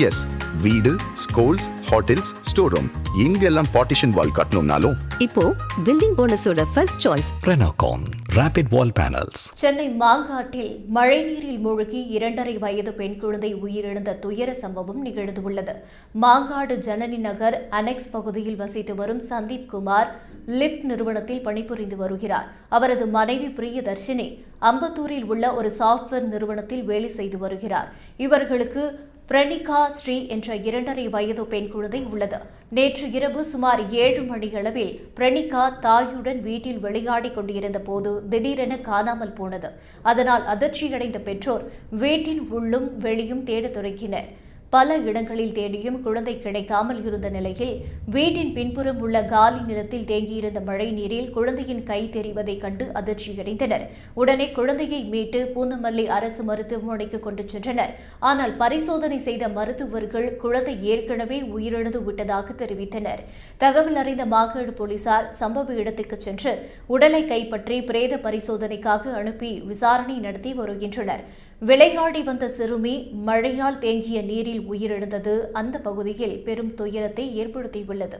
S, வீடு, schools, hotels, store room இங்கெல்லாம் partition wall கட்டணும்னாலும் இப்போ பில்டிங் போனஸோட first choice Renocon Rapid Wall Panels. Chennai மாங்காட்டில் மழைநீரில் மூழ்கி 2.5 வயது பெண் குழந்தை உயிரிழந்த துயர சம்பவம் நிகழ்ந்துள்ளது. மாங்காடு ஜனனி நகர் அனெக்ஸ் பகுதியில் வசித்து வரும் சந்தீப் குமார் லிப்ட் நிறுவனத்தில் பணிபுரிந்து வருகிறார். அவரது மனைவி பிரியதர்ஷினி அம்பத்தூரில் உள்ள ஒரு சாப்ட்வேர் நிறுவனத்தில் வேலை செய்து வருகிறார். இவர்களுக்கு பிரணிகா ஸ்ரீ என்ற 2.5 வயது பெண் குழந்தை உள்ளது. நேற்று இரவு சுமார் 7 மணியளவில் பிரணிகா தாயுடன் வீட்டில் விளையாடிக் கொண்டிருந்த போது திடீரென காணாமல் போனது. அதனால் அதிர்ச்சியடைந்த பெற்றோர் வீட்டின் உள்ளும் வெளியும் தேடத் தொடங்கினர். பல இடங்களில் தேடியும் குழந்தை கிடைக்காமல் இருந்த நிலையில் வீட்டின் பின்புறம் உள்ள காலி நிலத்தில் தேங்கியிருந்த மழை நீரில் குழந்தையின் கை தெரிவதைக் கண்டு அதிர்ச்சியடைந்தனர். உடனே குழந்தையை மீட்டு பூந்தமல்லி அரசு மருத்துவமனைக்கு கொண்டு சென்றனர். ஆனால் பரிசோதனை செய்த மருத்துவர்கள் குழந்தை ஏற்கனவே உயிரிழந்து விட்டதாக தெரிவித்தனர். தகவல் அறிந்த மாங்காடு போலீசார் சம்பவ இடத்துக்கு சென்று உடலை கைப்பற்றி பிரேத பரிசோதனைக்காக அனுப்பி விசாரணை நடத்தி வருகின்றனர். விளையாடி வந்த சிறுமி மழையால் தேங்கிய நீரில் உயிரிழந்தது அந்த பகுதியில் பெரும் துயரத்தை ஏற்படுத்தியுள்ளது.